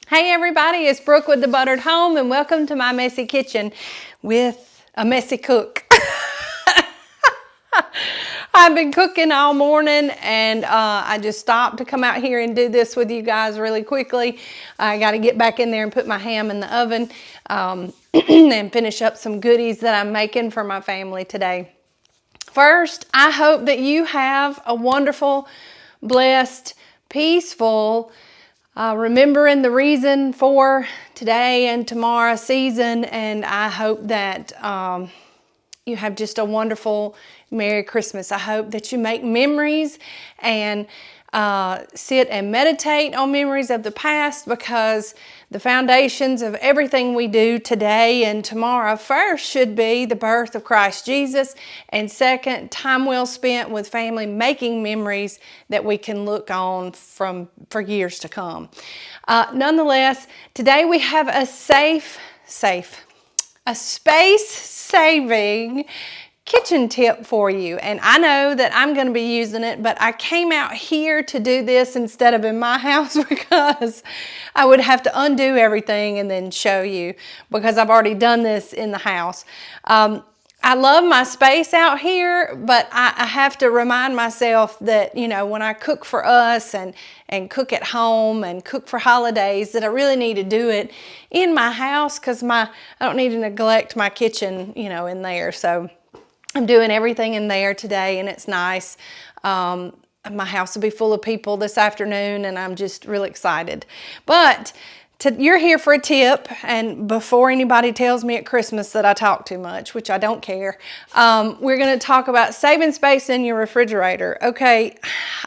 Hey everybody, it's Brooke with The Buttered Home and welcome to my messy kitchen with a messy cook. I've been cooking all morning and I just stopped to come out here and do this with you guys really quickly. I got to get back in there and put my ham in the oven and finish up some goodies that I'm making for my family today. First, I hope that you have a wonderful, blessed, peaceful, remembering the reason for today and tomorrow season, and I hope that you have just a wonderful Merry Christmas. I hope that you make memories and sit and meditate on memories of the past, because the foundations of everything we do today and tomorrow first should be the birth of Christ Jesus, and second, time well spent with family making memories that we can look on for years to come. Nonetheless, today we have a space-saving kitchen tip for you, and I know that I'm going to be using it, but I came out here to do this instead of in my house because I would have to undo everything and then show you, because I've already done this in the house. I love my space out here, but I have to remind myself that, you know, when I cook for us and cook at home and cook for holidays, that I really need to do it in my house, because I don't need to neglect my kitchen, you know, in there. So I'm doing everything in there today, and it's nice. My house will be full of people this afternoon, and I'm just really excited. But you're here for a tip, and before anybody tells me at Christmas that I talk too much, which I don't care, we're going to talk about saving space in your refrigerator. Okay,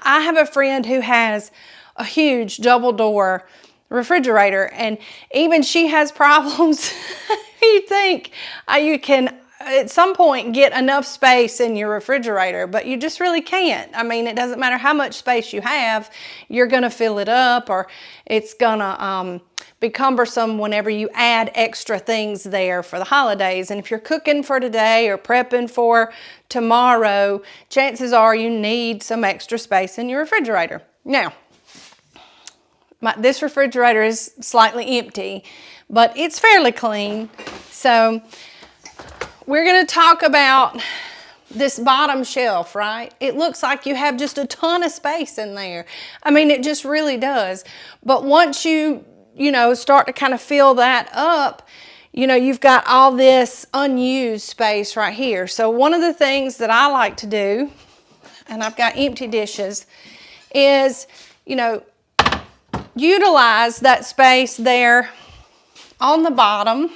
I have a friend who has a huge double door refrigerator, and even she has problems. You think you can at some point get enough space in your refrigerator, but you just really can't. I mean, it doesn't matter how much space you have, you're gonna fill it up, or it's gonna be cumbersome whenever you add extra things there for the holidays. And if you're cooking for today or prepping for tomorrow, chances are you need some extra space in your refrigerator. Now, this refrigerator is slightly empty, but it's fairly clean. So we're going to talk about this bottom shelf, right? It looks like you have just a ton of space in there. I mean, it just really does. But once you start to kind of fill that up, you've got all this unused space right here. So one of the things that I like to do, and I've got empty dishes, is, utilize that space there on the bottom.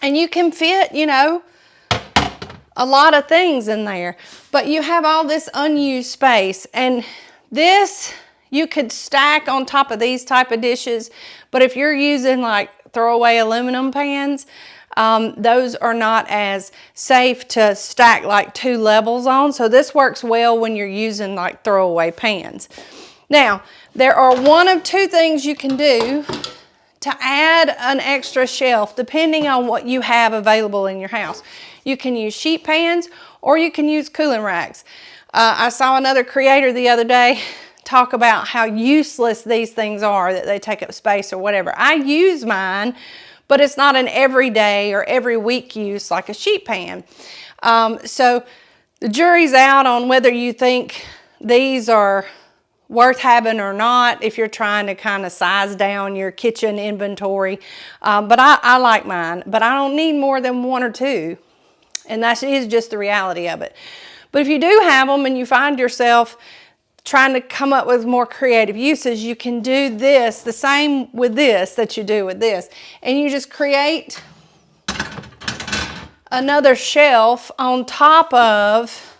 And you can fit, a lot of things in there, but you have all this unused space, and this you could stack on top of these type of dishes. But if you're using like throwaway aluminum pans, those are not as safe to stack like two levels on. So this works well when you're using like throwaway pans. Now, there are one of two things you can do to add an extra shelf, depending on what you have available in your house. You can use sheet pans, or you can use cooling racks. I saw another creator the other day talk about how useless these things are, that they take up space or whatever. I use mine, but it's not an everyday or every week use like a sheet pan. So the jury's out on whether you think these are worth having or not, if you're trying to kind of size down your kitchen inventory. But I like mine, but I don't need more than one or two. And that is just the reality of it. But if you do have them and you find yourself trying to come up with more creative uses, you can do this, the same with this that you do with this. And you just create another shelf on top of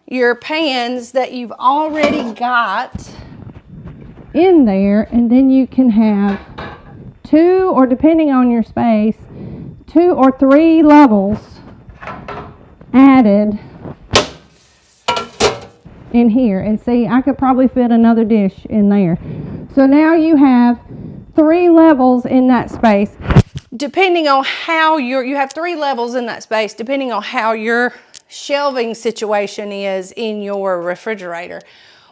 your pans that you've already got in there, and then you can have two, or depending on your space, 2 or 3 levels added in here. And see, I could probably fit another dish in there. So now you have 3 levels in that space. Depending on how you have 3 levels in that space, depending on how your shelving situation is in your refrigerator.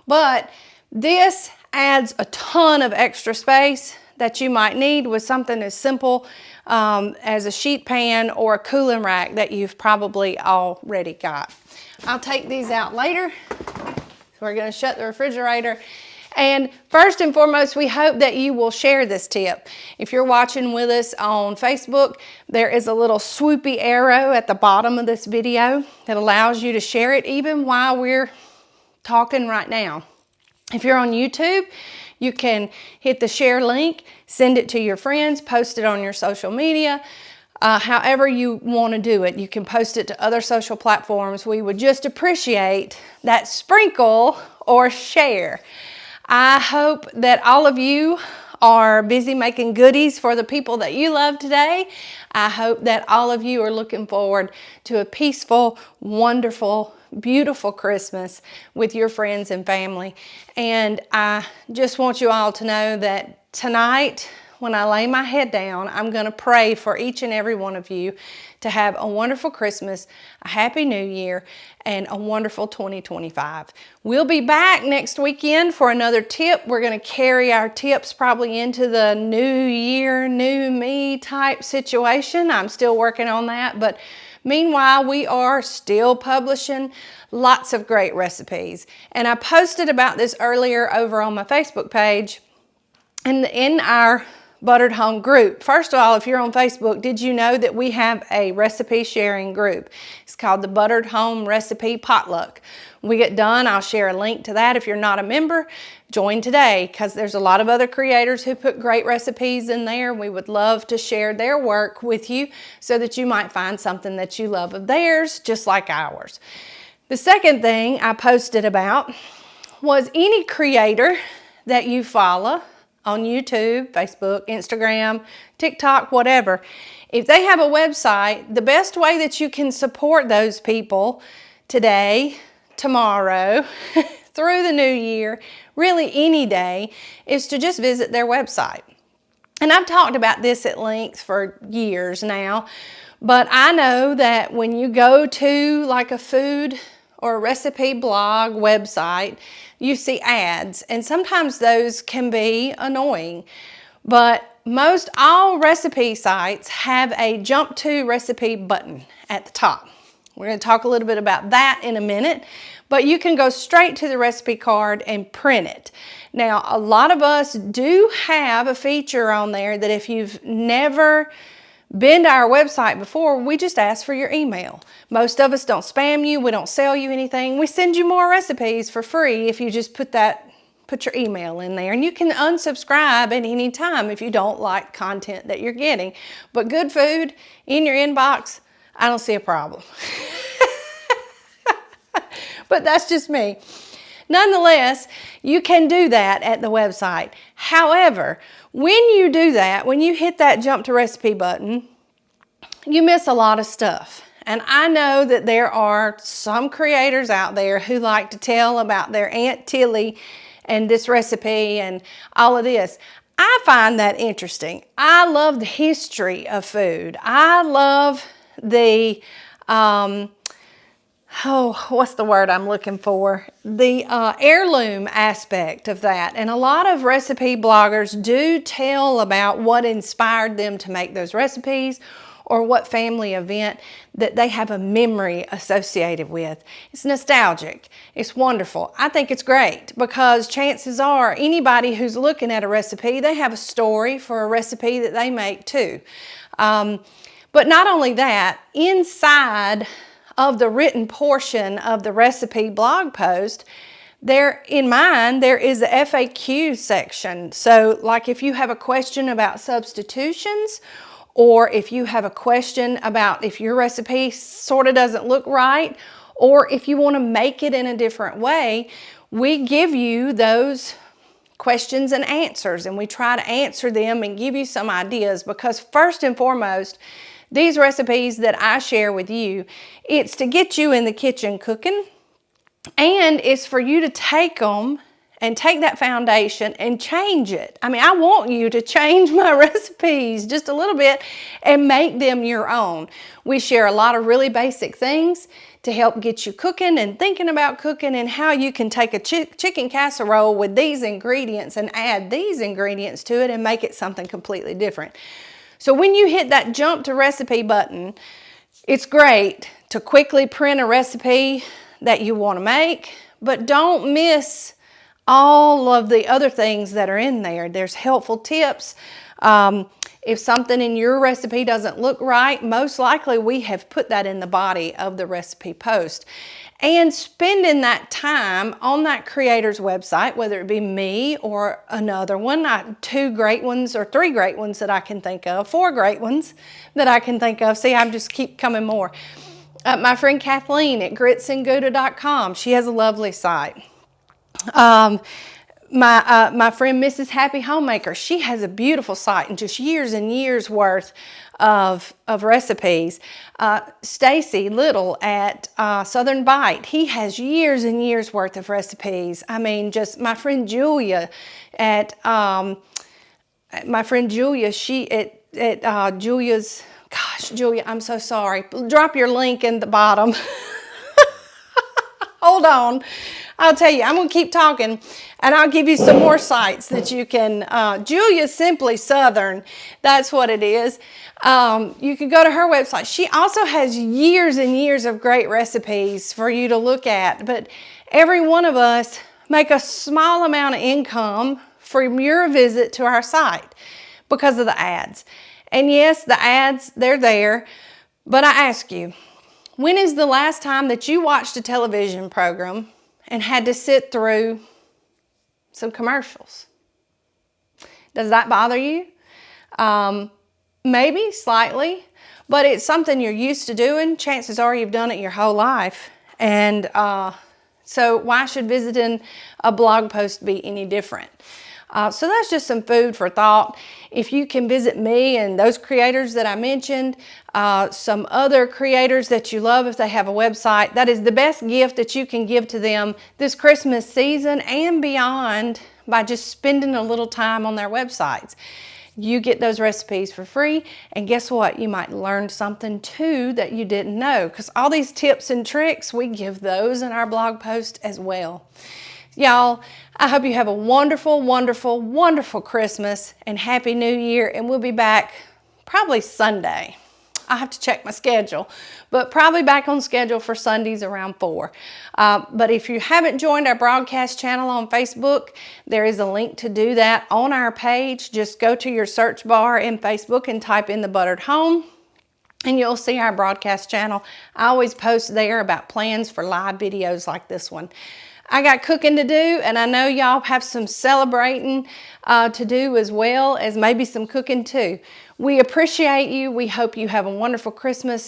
But this adds a ton of extra space that you might need with something as simple as a sheet pan or a cooling rack that you've probably already got. I'll take these out later. So we're going to shut the refrigerator. And first and foremost, we hope that you will share this tip. If you're watching with us on Facebook, there is a little swoopy arrow at the bottom of this video that allows you to share it even while we're talking right now. If you're on YouTube, you can hit the share link, send it to your friends, post it on your social media. However you want to do it. You can post it to other social platforms. We would just appreciate that sprinkle or share. I hope that all of you are busy making goodies for the people that you love today. I hope that all of you are looking forward to a peaceful, wonderful, beautiful Christmas with your friends and family. And I just want you all to know that tonight, when I lay my head down, I'm going to pray for each and every one of you to have a wonderful Christmas, a happy new year, and a wonderful 2025. We'll be back next weekend for another tip. We're going to carry our tips probably into the new year, new me type situation. I'm still working on that, but meanwhile, we are still publishing lots of great recipes. And I posted about this earlier over on my Facebook page and in our Buttered Home group. First of all, if you're on Facebook, did you know that we have a recipe sharing group? It's called the Buttered Home Recipe Potluck. When we get done, I'll share a link to that. If you're not a member, join today, because there's a lot of other creators who put great recipes in there. We would love to share their work with you so that you might find something that you love of theirs, just like ours. The second thing I posted about was any creator that you follow on YouTube, Facebook, Instagram, TikTok, whatever. If they have a website, the best way that you can support those people today, tomorrow, through the new year, really any day, is to just visit their website. And I've talked about this at length for years now, but I know that when you go to like a food or a recipe blog website, you see ads, and sometimes those can be annoying. But most all recipe sites have a jump to recipe button at the top. We're going to talk a little bit about that in a minute, but you can go straight to the recipe card and print it. Now, a lot of us do have a feature on there that if you've never been to our website before, we just ask for your email. Most of us don't spam you. We don't sell you anything. We send you more recipes for free if you just put your email in there. And you can unsubscribe at any time if you don't like content that you're getting. But good food in your inbox, I don't see a problem. But that's just me. Nonetheless, you can do that at the website. However, when you do that, when you hit that jump to recipe button, you miss a lot of stuff. And I know that there are some creators out there who like to tell about their Aunt Tilly and this recipe and all of this. I find that interesting. I love the history of food. I love the what's the word I'm looking for? The heirloom aspect of that. And a lot of recipe bloggers do tell about what inspired them to make those recipes or what family event that they have a memory associated with. It's nostalgic. It's wonderful. I think it's great because chances are anybody who's looking at a recipe, they have a story for a recipe that they make too. But not only that, inside of the written portion of the recipe blog post, in mine, there is a FAQ section. So like if you have a question about substitutions, or if you have a question about if your recipe sort of doesn't look right, or if you want to make it in a different way, we give you those questions and answers, and we try to answer them and give you some ideas, because first and foremost, these recipes that I share with you, it's to get you in the kitchen cooking, and it's for you to take them and take that foundation and change it. I mean, I want you to change my recipes just a little bit and make them your own. We share a lot of really basic things to help get you cooking and thinking about cooking, and how you can take a chicken casserole with these ingredients and add these ingredients to it and make it something completely different. So when you hit that jump to recipe button, it's great to quickly print a recipe that you want to make, but don't miss all of the other things that are in there. There's helpful tips. If something in your recipe doesn't look right, most likely we have put that in the body of the recipe post. And spending that time on that creator's website, whether it be me or another one, 2 great ones or 3 great ones that I can think of, 4 great ones that I can think of. See, I just keep coming more. My friend Kathleen at gritsandgouda.com, she has a lovely site. My friend Mrs. Happy Homemaker, she has a beautiful site and just years and years worth of recipes. Stacy Little at Southern Bite, he has years and years worth of recipes. I mean, just my friend Julia at she at Julia's, gosh, Julia, I'm so sorry. Drop your link in the bottom. Hold on. I'll tell you, I'm going to keep talking and I'll give you some more sites that you can, Julia Simply Southern, that's what it is. You can go to her website. She also has years and years of great recipes for you to look at, but every one of us make a small amount of income from your visit to our site because of the ads. And yes, the ads, they're there, but I ask you, when is the last time that you watched a television program and had to sit through some commercials? Does that bother you? Maybe slightly, but it's something you're used to doing. Chances are you've done it your whole life. And so why should visiting a blog post be any different? So that's just some food for thought. If you can visit me and those creators that I mentioned, some other creators that you love, if they have a website, that is the best gift that you can give to them this Christmas season and beyond by just spending a little time on their websites. You get those recipes for free, and guess what? You might learn something too that you didn't know, because all these tips and tricks, we give those in our blog post as well. Y'all, I hope you have a wonderful, wonderful, wonderful Christmas and Happy New Year, and we'll be back probably Sunday. I have to check my schedule, but probably back on schedule for Sundays around 4. But if you haven't joined our broadcast channel on Facebook, there is a link to do that on our page. Just go to your search bar in Facebook and type in The Buttered Home, and you'll see our broadcast channel. I always post there about plans for live videos like this one. I got cooking to do, and I know y'all have some celebrating to do as well as maybe some cooking too. We appreciate you. We hope you have a wonderful Christmas.